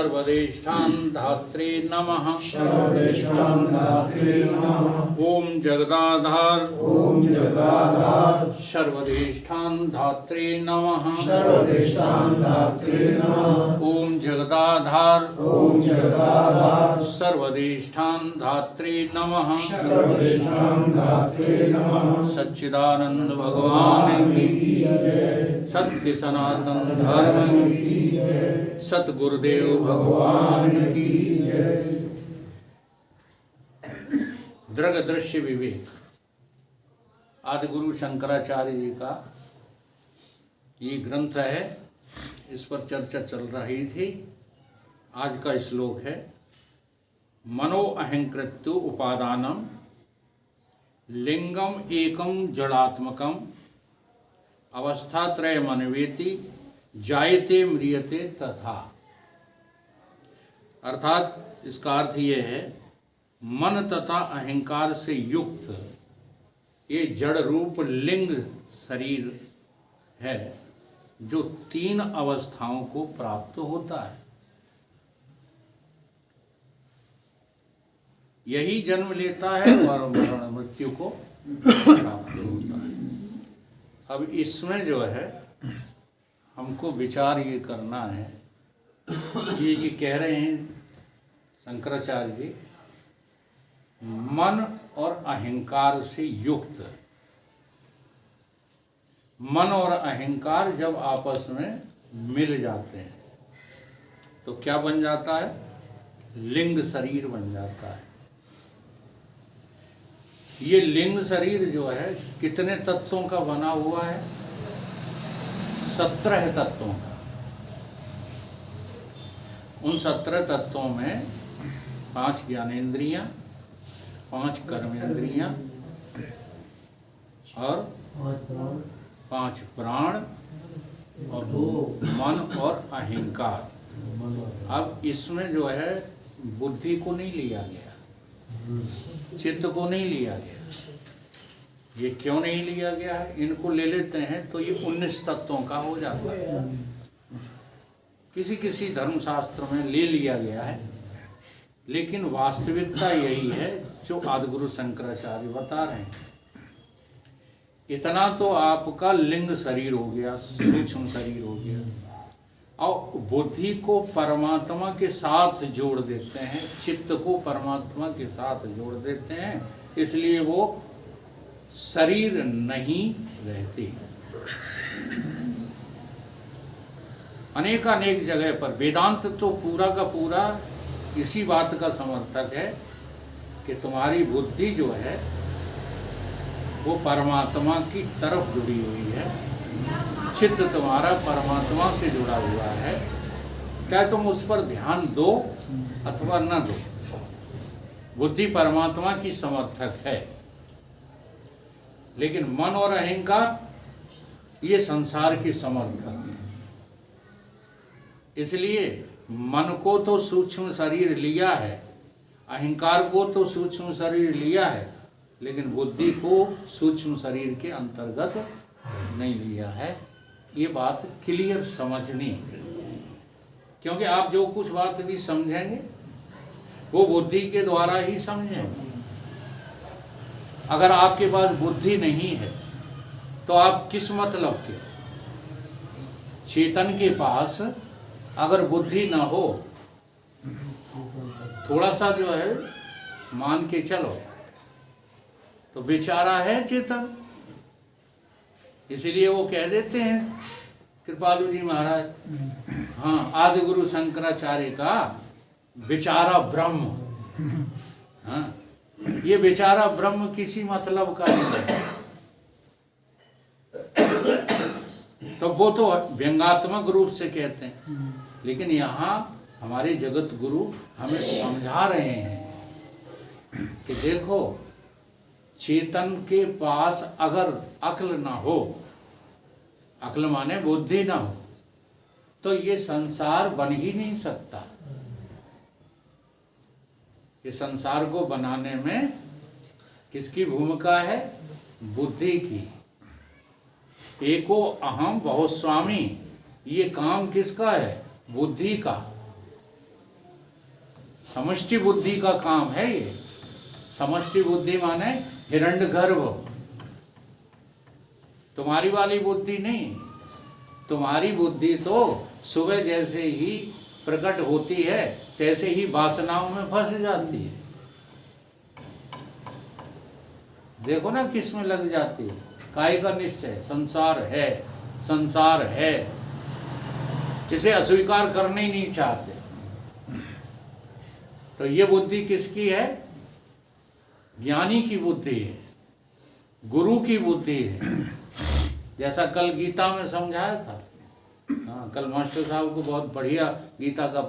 सर्वदेष्टान धात्रे नमः। सर्वदेष्टान धात्रे नमः। ओम जगदाधार सर्वदेष्टान धात्रे नमः। सर्वदेष्टान धात्रे नमः। ओम जगदाधार सर्वदेष्टान धात्रे नमः। सर्वदेष्टान धात्रे नमः। सच्चिदानंद भगवान की जय। सत्य सनातन धर्म की जय। सतगुरुदेव भगवान की जय। दृग दृश्य विवेक आदि गुरु शंकराचार्य जी का ये ग्रंथ है। इस पर चर्चा चल रही थी। आज का श्लोक है मनो अहंकृत्यो उपादानम लिंगम एकम जड़ात्मकम अवस्थात्रयमन्वेति जायते म्रियते तथा। अर्थात इसका अर्थ ये है मन तथा अहंकार से युक्त ये जड़ रूप लिंग शरीर है जो तीन अवस्थाओं को प्राप्त होता है। यही जन्म लेता है और मरण मृत्यु को प्राप्त होता है। अब इसमें जो है हमको विचार ये करना है। ये कह रहे हैं शंकराचार्य जी मन और अहंकार से युक्त। मन और अहंकार जब आपस में मिल जाते हैं तो क्या बन जाता है? लिंग शरीर बन जाता है। ये लिंग शरीर जो है कितने तत्वों का बना हुआ है? 17 तत्वों का। उन 17 तत्वों में 5 ज्ञानेंद्रियां, 5 कर्मेंद्रियां और 5 प्राण और 2 मन और अहंकार। अब इसमें जो है बुद्धि को नहीं लिया गया, चित्त को नहीं लिया गया। ये क्यों नहीं लिया गया है? इनको ले लेते हैं तो ये 19 तत्वों का हो जाता है। किसी किसी धर्मशास्त्र में ले लिया गया है, लेकिन वास्तविकता यही है जो आदिगुरु शंकराचार्य बता रहे हैं। इतना तो आपका लिंग शरीर हो गया, सूक्ष्म शरीर हो गया, और बुद्धि को परमात्मा के साथ जोड़ देते हैं, चित्त को परमात्मा के साथ जोड़ देते हैं, इसलिए वो शरीर नहीं रहते। अनेक जगह पर वेदांत तो पूरा का पूरा इसी बात का समर्थक है कि तुम्हारी बुद्धि जो है वो परमात्मा की तरफ जुड़ी हुई है, चित्त तुम्हारा परमात्मा से जुड़ा हुआ है, चाहे तुम उस पर ध्यान दो अथवा न दो, बुद्धि परमात्मा की समर्थक है। लेकिन मन और अहंकार ये संसार के समर्थक है। इसलिए मन को तो सूक्ष्म शरीर लिया है, अहंकार को तो सूक्ष्म शरीर लिया है, लेकिन बुद्धि को सूक्ष्म शरीर के अंतर्गत नहीं लिया है। ये बात क्लियर समझनी, क्योंकि आप जो कुछ बात भी समझेंगे वो बुद्धि के द्वारा ही समझेंगे। अगर आपके पास बुद्धि नहीं है तो आप किस मतलब के? चेतन के पास अगर बुद्धि ना हो, थोड़ा सा जो है मान के चलो तो बेचारा है चेतन। इसीलिए वो कह देते हैं कृपालु जी महाराज, हाँ, आदि गुरु शंकराचार्य का बेचारा ब्रह्म। हाँ, ये बेचारा ब्रह्म किसी मतलब का नहीं है। तो वो तो व्यंगात्मक रूप से कहते हैं, लेकिन यहाँ हमारे जगत गुरु हमें समझा रहे हैं कि देखो, चेतन के पास अगर अक्ल ना हो, अक्ल माने बुद्धि ना हो, तो ये संसार बन ही नहीं सकता। ये संसार को बनाने में किसकी भूमिका है? बुद्धि की। एको अहम बहुस्वामी, ये काम किसका है? बुद्धि का। समष्टि बुद्धि का काम है ये। समष्टि बुद्धि माने हिरण्यगर्भ, तुम्हारी वाली बुद्धि नहीं। तुम्हारी बुद्धि तो सुबह जैसे ही प्रकट होती है तैसे ही वासनाओं में फंस जाती है। देखो ना किस में लग जाती है। काय का निश्चय, संसार है, संसार है, इसे अस्वीकार करने ही नहीं चाहते। तो ये बुद्धि किसकी है? ज्ञानी की बुद्धि है, गुरु की बुद्धि है। जैसा कल गीता में समझाया था। हाँ, कल मास्टर साहब को बहुत बढ़िया गीता का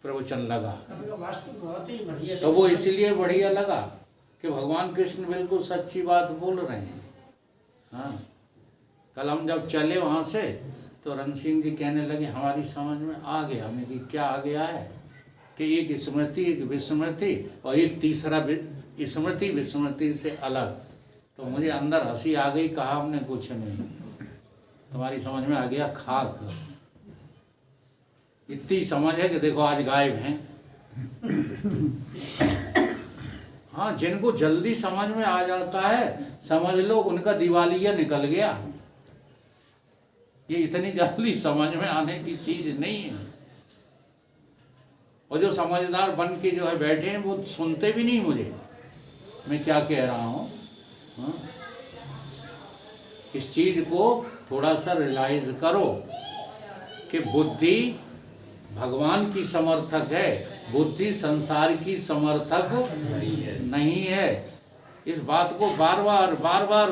प्रवचन लगा। तो वो इसलिए बढ़िया लगा कि भगवान कृष्ण बिल्कुल सच्ची बात बोल रहे हैं। हाँ, कल हम जब चले वहाँ से तो रण सिंह जी कहने लगे हमारी समझ में आ गया। हमें कि क्या आ गया है कि एक स्मृति, एक विस्मृति और एक तीसरा स्मृति विस्मृति से अलग। तो मुझे अंदर हंसी आ गई। कहा हमने कुछ नहीं, तुम्हारी समझ में आ गया खाक। इतनी समझ है कि देखो आज गायब हैं। हाँ, जिनको जल्दी समझ में आ जाता है समझ लो उनका दिवालिया निकल गया। ये इतनी जल्दी समझ में आने की चीज नहीं है। और जो समझदार बन के जो है बैठे हैं वो सुनते भी नहीं मुझे मैं क्या कह रहा हूँ। हाँ? इस चीज को थोड़ा सा रियलाइज करो कि बुद्धि भगवान की समर्थक है, बुद्धि संसार की समर्थक नहीं है। इस बात को बार बार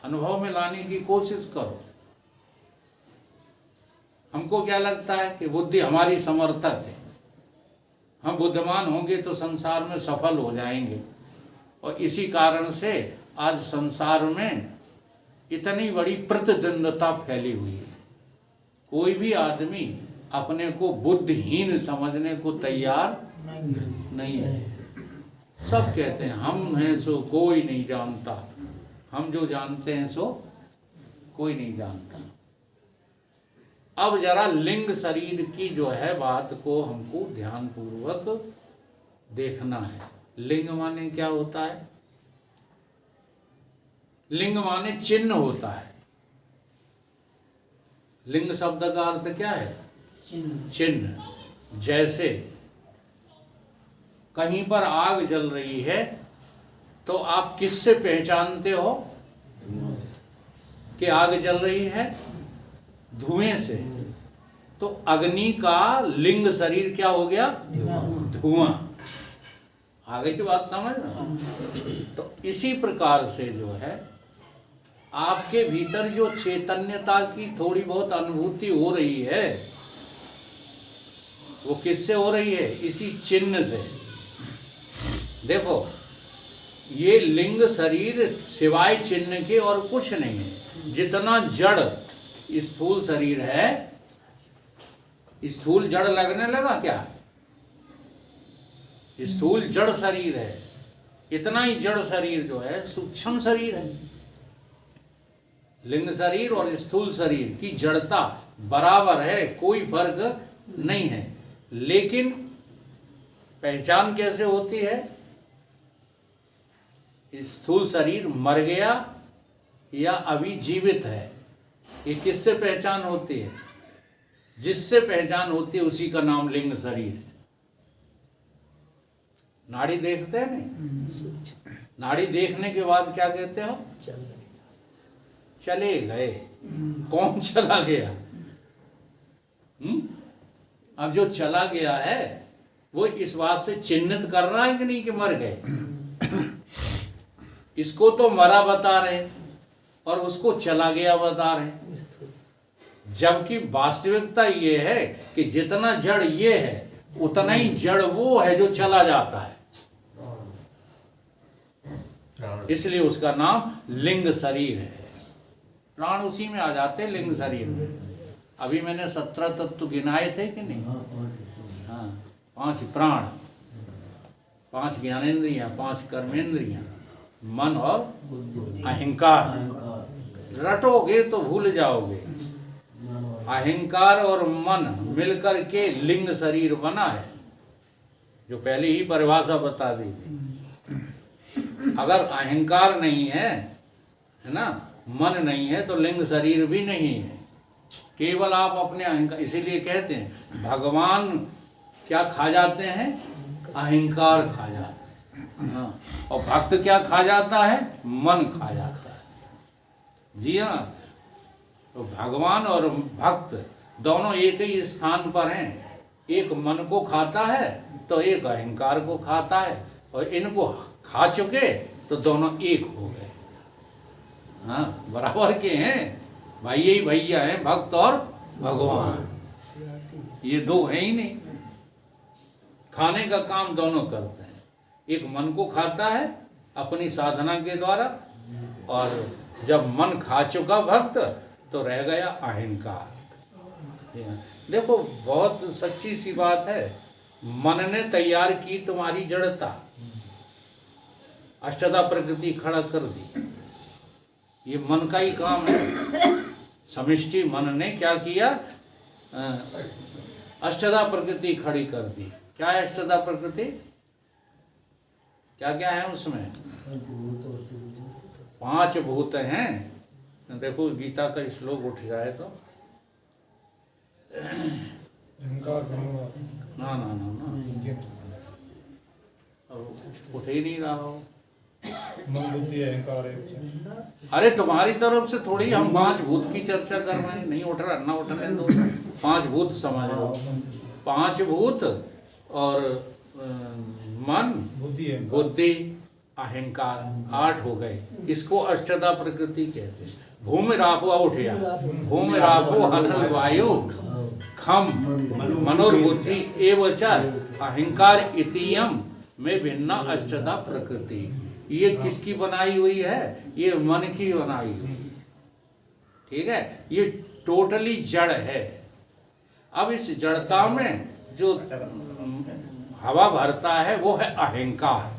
अनुभव में लाने की कोशिश करो। हमको क्या लगता है कि बुद्धि हमारी समर्थक है, हम बुद्धिमान होंगे तो संसार में सफल हो जाएंगे। और इसी कारण से आज संसार में इतनी बड़ी प्रतिद्वंद्विता फैली हुई है। कोई भी आदमी अपने को बुद्धिहीन समझने को तैयार नहीं है। सब कहते हैं हम हैं सो कोई नहीं जानता, हम जो जानते हैं सो कोई नहीं जानता। अब जरा लिंग शरीर की जो है बात को हमको ध्यान पूर्वक देखना है। लिंग माने क्या होता है? लिंग माने चिन्ह होता है। लिंग शब्द का अर्थ क्या है? चिन्ह। जैसे कहीं पर आग जल रही है तो आप किससे पहचानते हो कि आग जल रही है? धुएं से। तो अग्नि का लिंग शरीर क्या हो गया? धुआं। आगे की बात समझ में? तो इसी प्रकार से जो है आपके भीतर जो चैतन्यता की थोड़ी बहुत अनुभूति हो रही है वो किससे हो रही है? इसी चिन्ह से। देखो ये लिंग शरीर सिवाय चिन्ह के और कुछ नहीं है। जितना जड़ स्थूल शरीर है, स्थूल जड़ लगने लगा क्या? स्थूल जड़ शरीर है। इतना ही जड़ शरीर जो है सूक्ष्म शरीर है। लिंग शरीर और स्थूल शरीर की जड़ता बराबर है, कोई फर्क नहीं है। लेकिन पहचान कैसे होती है? स्थूल शरीर मर गया या अभी जीवित है, ये किससे पहचान होती है? जिससे पहचान होती है उसी का नाम लिंग शरीर है। नाड़ी देखते हैं नहीं? नाड़ी देखने के बाद क्या कहते हो? चले गए। कौन चला गया? अब जो चला गया है वो इस बात से चिन्हित कर रहा है कि नहीं कि मर गए। इसको तो मरा बता रहे और उसको चला गया बता रहे। जबकि वास्तविकता ये है कि जितना जड़ ये है उतना ही जड़ वो है जो चला जाता है। इसलिए उसका नाम लिंग शरीर है। प्राण उसी में आ जाते हैं, लिंग शरीर में। अभी मैंने 17 तत्व गिनाए थे कि नहीं? हाँ, 5 प्राण, 5 ज्ञानेंद्रियां, 5 कर्मेंद्रियां, मन और अहंकार। रटोगे तो भूल जाओगे। अहंकार और मन मिलकर के लिंग शरीर बना है। जो पहले ही परिभाषा बता दी थी। अगर अहंकार नहीं है ना, मन नहीं है, तो लिंग शरीर भी नहीं है। केवल आप अपने अहंकार, इसीलिए कहते हैं भगवान क्या खा जाते हैं, अहंकार खा जाते हैं। हाँ, और भक्त क्या खा जाता है, मन खा जाता है। जी हाँ, तो भगवान और भक्त दोनों एक ही स्थान पर हैं। एक मन को खाता है तो एक अहंकार को खाता है, और इनको खा चुके तो दोनों एक हो गए। हाँ, बराबर के हैं, भाई ही भैया हैं, भक्त और भगवान। ये दो हैं ही नहीं, खाने का काम दोनों करते हैं। एक मन को खाता है अपनी साधना के द्वारा, और जब मन खा चुका भक्त तो रह गया अहंकार। देखो बहुत सच्ची सी बात है, मन ने तैयार की तुम्हारी जड़ता, अष्टधा प्रकृति खड़ा कर दी। ये मन का ही काम है। समष्टि मन ने क्या किया, अष्टधा प्रकृति खड़ी कर दी। क्या है अष्टधा प्रकृति, क्या क्या है उसमें, 5 भूत हैं। देखो गीता का श्लोक उठ जाए तो ना ना ना ना, उठ ही नहीं रहा हो। मन बुद्धि अहंकार है। अरे तुम्हारी तरफ से थोड़ी हम 5 भूत की चर्चा कर रहे हैं, नहीं उठ रहा, ना उठने दो। 5 भूत समझ लो, 5 भूत और मन, बुद्धि, अहंकार, 8 हो गए। इसको अष्टधा प्रकृति कहते हैं। भूमि रापो उठिया, भूमि रापो हनन वायु खम मनोर्बुद्धि एवं अहंकार इतियम में भिन्ना अष्टधा प्रकृति। ये किसकी बनाई हुई है, ये मन की बनाई हुई है। ठीक है, ये टोटली जड़ है। अब इस जड़ता में जो हवा भरता है वो है अहंकार।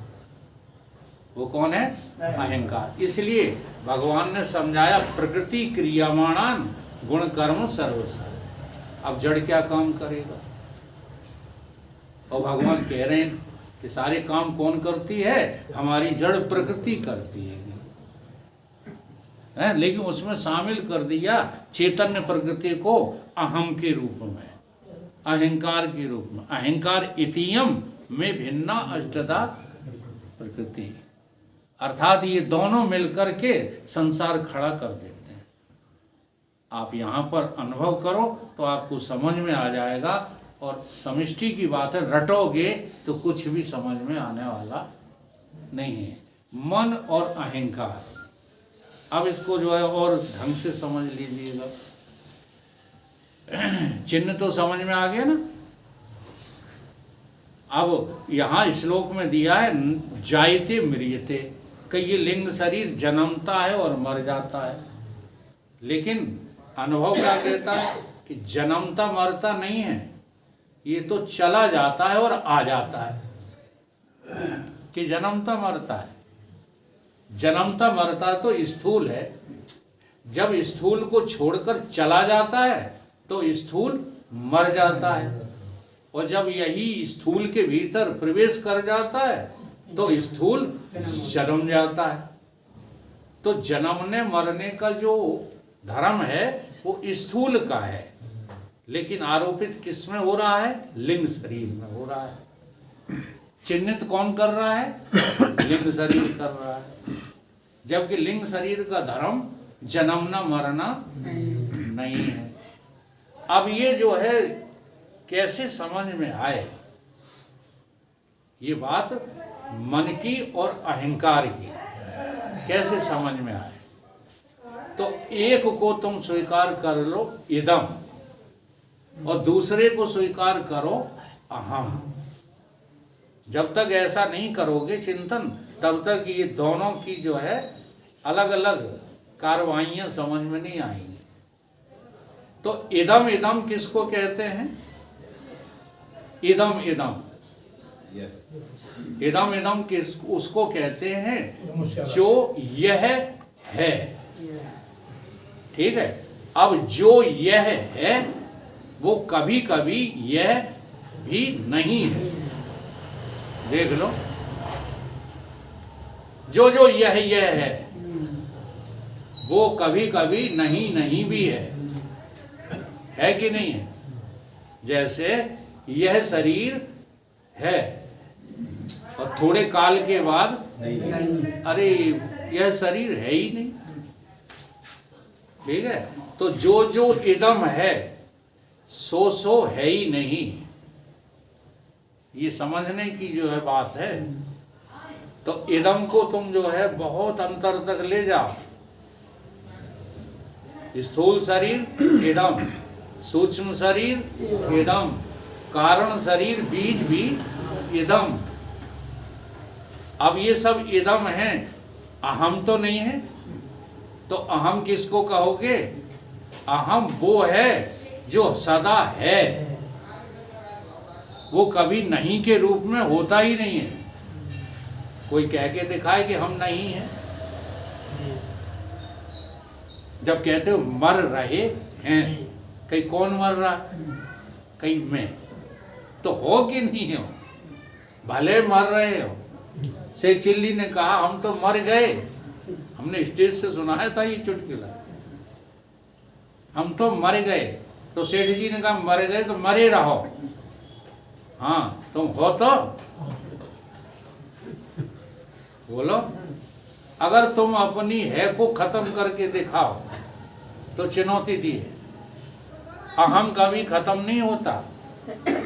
वो कौन है, अहंकार। इसलिए भगवान ने समझाया प्रकृति क्रियामाणान गुण कर्म सर्वस्व। अब जड़ क्या काम करेगा, और भगवान कह रहे हैं कि सारे काम कौन करती है, हमारी जड़ प्रकृति करती है। लेकिन उसमें शामिल कर दिया चैतन्य प्रकृति को अहम के रूप में, अहंकार के रूप में। अहंकार इतियम में भिन्ना अष्टधा प्रकृति, अर्थात ये दोनों मिलकर के संसार खड़ा कर देते हैं। आप यहाँ पर अनुभव करो तो आपको समझ में आ जाएगा। और समष्टि की बात है, रटोगे तो कुछ भी समझ में आने वाला नहीं है। मन और अहंकार, अब इसको जो है और ढंग से समझ लीजिएगा। चिन्ह तो समझ में आ गया ना। अब यहाँ श्लोक में दिया है जायते म्रियते, कि ये लिंग शरीर जन्मता है और मर जाता है। लेकिन अनुभव क्या कहता है कि जन्मता मरता नहीं है, ये तो चला जाता है और आ जाता है। कि जन्मता मरता है, जन्मता मरता तो स्थूल है। जब स्थूल को छोड़कर चला जाता है तो स्थूल मर जाता है, और जब यही स्थूल के भीतर प्रवेश कर जाता है तो स्थूल जन्म जाता है। तो जन्मने मरने का जो धर्म है वो स्थूल का है, लेकिन आरोपित किस में हो रहा है, लिंग शरीर में हो रहा है। चिन्हित कौन कर रहा है, लिंग शरीर कर रहा है। जबकि लिंग शरीर का धर्म जन्मना मरना नहीं है। अब ये जो है कैसे समझ में आए, ये बात मन की और अहंकार की कैसे समझ में आए। तो एक को तुम स्वीकार कर लो इदम, और दूसरे को स्वीकार करो अहम। जब तक ऐसा नहीं करोगे चिंतन, तब तक ये दोनों की जो है अलग अलग कार्रवाइयां समझ में नहीं आएंगी। तो इदम इदम किसको कहते हैं, इदम इदम इदम इदम किस उसको कहते हैं जो यह है। ठीक है, अब जो यह है वो कभी कभी यह भी नहीं है। देख लो, जो जो यह है वो कभी कभी नहीं नहीं भी है कि नहीं है? जैसे यह शरीर है और थोड़े काल के बाद अरे यह शरीर है ही नहीं। ठीक है, तो जो जो इदम है सो है ही नहीं। ये समझने की जो है बात है। तो इदम को तुम जो है बहुत अंतर तक ले जाओ। स्थूल शरीर इदम, सूक्ष्म शरीर इदम, कारण शरीर बीज भी इदम। अब ये सब इदम हैं, अहम तो नहीं है। तो अहम किसको कहोगे? अहम वो है जो सदा है, वो कभी नहीं के रूप में होता ही नहीं है। कोई कह के दिखाए कि हम नहीं हैं। जब कहते हो मर रहे हैं, कहीं कौन मर रहा? कहीं मैं, तो हो कि नहीं हो? भले मर रहे हो। शेख चिल्ली ने कहा हम तो मर गए। हमने स्टेज से सुनाया था ये चुटकुला, हम तो मर गए। तो सेठ जी ने कहा मर गए तो मरे रहो। हाँ, तुम हो तो बोलो। अगर तुम अपनी है को खत्म करके दिखाओ तो चुनौती दी है। अहम कभी खत्म नहीं होता,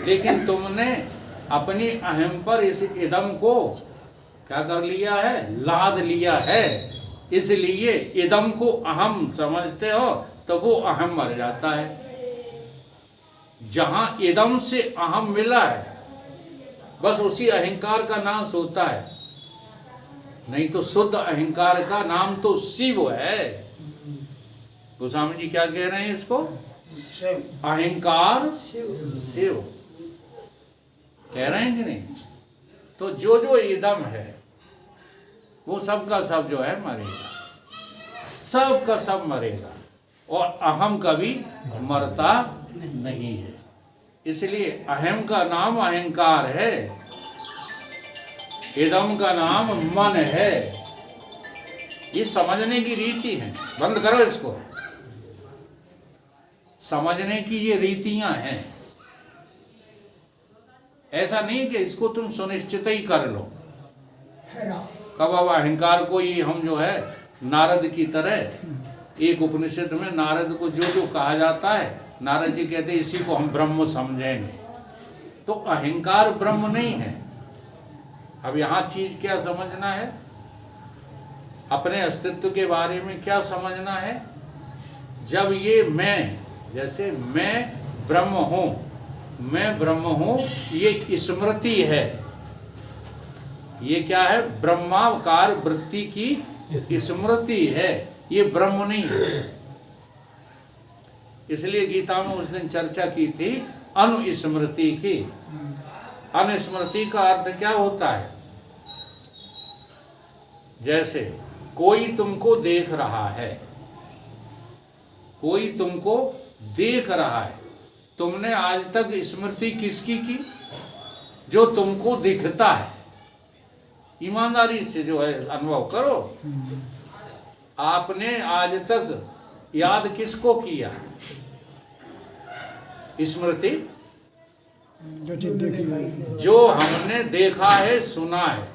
लेकिन तुमने अपनी अहम पर इस इदम को क्या कर लिया है? लाद लिया है। इसलिए इदम को अहम समझते हो तो वो अहम मर जाता है। जहां इदम से अहम मिला है बस उसी अहंकार का नाश होता है। नहीं तो शुद्ध अहंकार का नाम तो शिव है। गोस्वामी जी क्या कह रहे हैं इसको? अहंकार शिव कह रहे हैं कि नहीं? तो जो जो इदम है वो सब का सब जो है मरेगा, सब का सब मरेगा। और अहम कभी मरता नहीं है। इसलिए अहम का नाम अहंकार है, इदम का नाम मन है। ये समझने की रीति है। बंद करो इसको। समझने की ये रीतियां हैं। ऐसा नहीं कि इसको तुम सुनिश्चित ही कर लो। कब अब अहंकार को ही हम जो है नारद की तरह, एक उपनिषद में नारद को जो जो कहा जाता है, नारद जी कहते हैं इसी को हम ब्रह्म समझेंगे। तो अहंकार ब्रह्म नहीं है। अब यहाँ चीज क्या समझना है? अपने अस्तित्व के बारे में क्या समझना है? जब ये मैं, जैसे मैं ब्रह्म हूं, मैं ब्रह्म हूं, ये स्मृति है। ये क्या है? ब्रह्मावकार वृत्ति की स्मृति है, ये ब्रह्म नहीं है। इसलिए गीता में उस दिन चर्चा की थी अनुस्मृति की। अनुस्मृति का अर्थ क्या होता है? जैसे कोई तुमको देख रहा है, कोई तुमको देख रहा है, तुमने आज तक स्मृति किसकी की? जो तुमको दिखता है। ईमानदारी से जो है अनुभव करो। आपने आज तक याद किसको किया? स्मृति जो हमने देखा है, सुना है,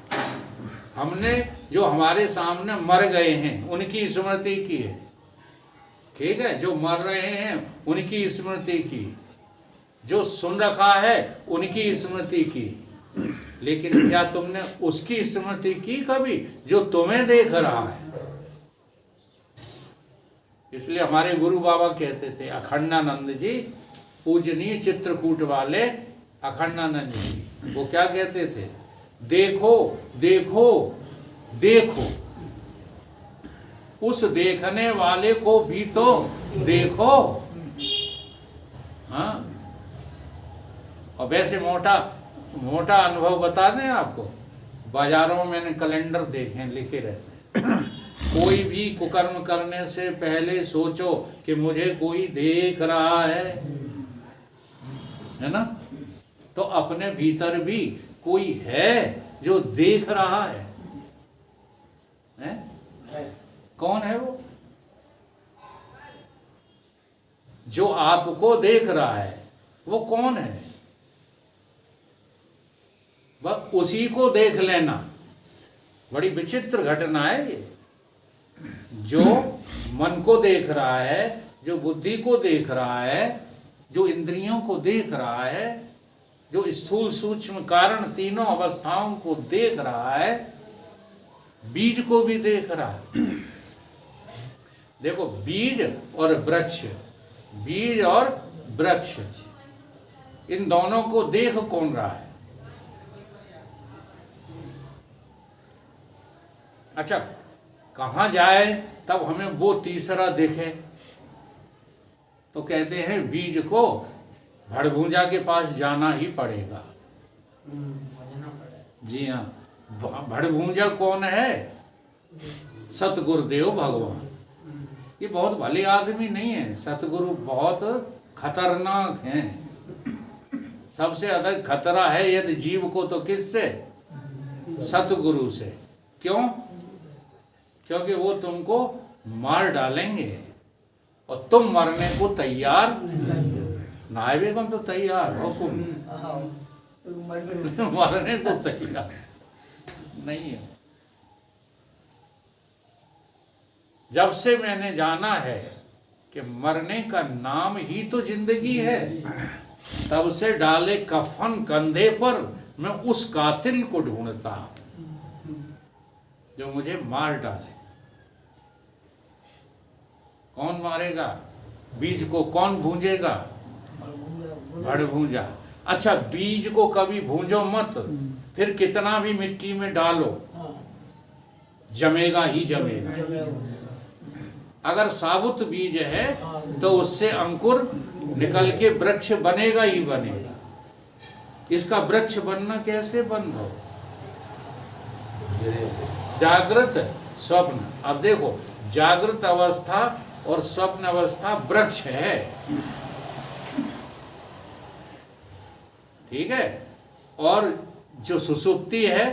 हमने जो हमारे सामने मर गए हैं उनकी स्मृति की है। ठीक है, जो मर रहे हैं उनकी स्मृति की, जो सुन रखा है उनकी स्मृति की। लेकिन क्या तुमने उसकी स्मृति की कभी जो तुम्हें देख रहा है? इसलिए हमारे गुरु बाबा कहते थे, अखंडानंद जी, पूजनीय चित्रकूट वाले अखंडानंद जी, वो क्या कहते थे? देखो देखो देखो, उस देखने वाले को भी तो देखो। हाँ, और वैसे मोटा अनुभव बता दें आपको। बाजारों में मैंने कैलेंडर देखे लिखे रहते हैं, कोई भी कुकर्म करने से पहले सोचो कि मुझे कोई देख रहा है ना? तो अपने भीतर भी कोई है जो देख रहा है? कौन है वो जो आपको देख रहा है? वो कौन है? बस उसी को देख लेना। बड़ी विचित्र घटना है ये। जो मन को देख रहा है, जो बुद्धि को देख रहा है, जो इंद्रियों को देख रहा है, जो स्थूल सूक्ष्म कारण तीनों अवस्थाओं को देख रहा है, बीज को भी देख रहा है। देखो, बीज और वृक्ष, बीज और वृक्ष, इन दोनों को देख कौन रहा है? अच्छा, कहाँ जाए तब हमें वो तीसरा दिखे? तो कहते हैं बीज को भड़भूजा के पास जाना ही पड़ेगा। जी हाँ, भड़भूजा कौन है? सतगुरुदेव भगवान। ये बहुत भले आदमी नहीं है, सतगुरु बहुत खतरनाक हैं। सबसे अधिक खतरा है यदि जीव को तो किससे? सतगुरु से। क्यों? क्योंकि वो तुमको मार डालेंगे और तुम मरने को तैयार नायबे कौन तो तैयार हो, तुम मरने को तैयार नहीं है। जब से मैंने जाना है कि मरने का नाम ही तो जिंदगी है, तब से डाले कफन कंधे पर मैं उस कातिल को ढूंढता जो मुझे मार डाले। कौन मारेगा? बीज को कौन भूंजेगा? भड़भूजा। अच्छा, बीज को कभी भूंजो मत, फिर कितना भी मिट्टी में डालो जमेगा ही जमेगा। अगर साबुत बीज है तो उससे अंकुर निकल के वृक्ष बनेगा ही बनेगा। इसका वृक्ष बनना कैसे बंद हो? जागृत स्वप्न। अब देखो, जागृत अवस्था और स्वप्न अवस्था वृक्ष है, ठीक है, और जो सुषुप्ति है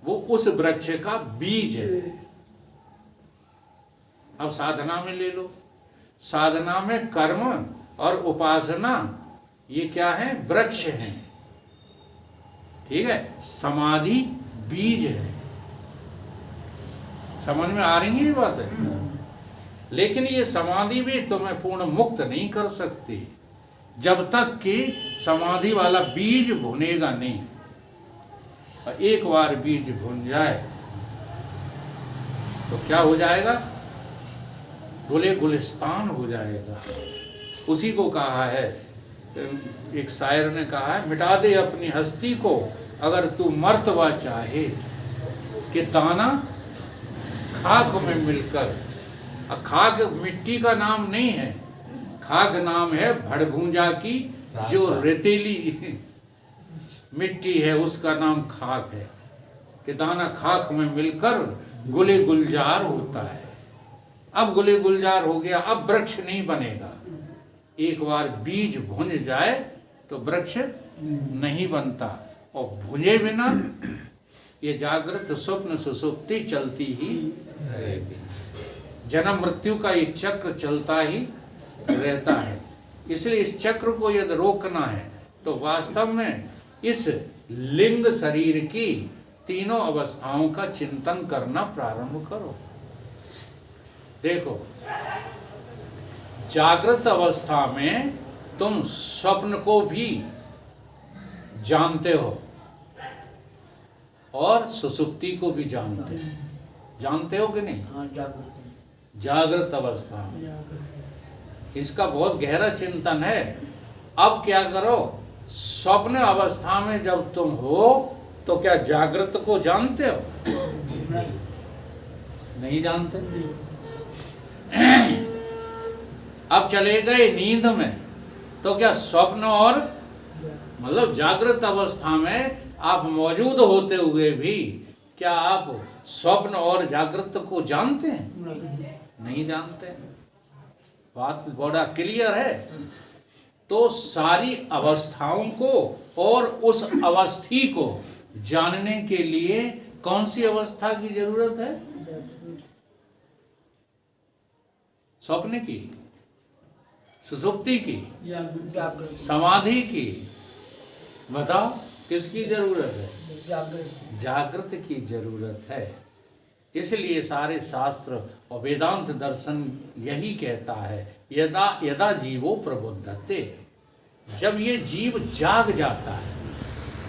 वो उस वृक्ष का बीज है। अब साधना में ले लो, साधना में कर्म और उपासना ये क्या है? वृक्ष है, ठीक है। समाधि बीज है। समझ में आ रही है ये बात है? लेकिन ये समाधि भी तुम्हें पूर्ण मुक्त नहीं कर सकती जब तक कि समाधि वाला बीज भुनेगा नहीं। और एक बार बीज भुन जाए तो क्या हो जाएगा? गुले गुलिस्तान हो जाएगा। उसी को कहा है, एक शायर ने कहा है, मिटा दे अपनी हस्ती को अगर तू मर्तबा चाहे, कि दाना खाक में मिलकर। खाक मिट्टी का नाम नहीं है, खाक नाम है भड़भूजा की जो रेतीली मिट्टी है, उसका नाम खाक है। कि दाना खाक में मिलकर गुले गुलजार होता है। अब गुले गुलजार हो गया, अब वृक्ष नहीं बनेगा। एक बार बीज भुन जाए तो वृक्ष नहीं बनता। और भुने बिना ये जागृत स्वप्न सुषुप्ति चलती ही रहती। जन्म मृत्यु का एक चक्र चलता ही रहता है। इसलिए इस चक्र को यदि रोकना है तो वास्तव में इस लिंग शरीर की तीनों अवस्थाओं का चिंतन करना प्रारंभ करो। देखो, जागृत अवस्था में तुम स्वप्न को भी जानते हो और सुसुप्ति को भी जानते हो। जानते हो कि नहीं? जागृत अवस्था में इसका बहुत गहरा चिंतन है। अब क्या करो, स्वप्न अवस्था में जब तुम हो तो क्या जागृत को जानते हो? नहीं जानते। अब चले गए नींद में तो क्या स्वप्न और मतलब जागृत अवस्था में आप मौजूद होते हुए भी क्या आप स्वप्न और जागृत को जानते हैं? नहीं जानते। बात बड़ा क्लियर है। तो सारी अवस्थाओं को और उस अवस्थी को जानने के लिए कौन सी अवस्था की जरूरत है? स्वप्न की, सुषुप्ति की, समाधि की? बताओ किसकी जरूरत है? जागृत की जरूरत है। इसलिए सारे शास्त्र और वेदांत दर्शन यही कहता है, यदा यदा जीवो प्रबुद्धते, जब ये जीव जाग जाता है,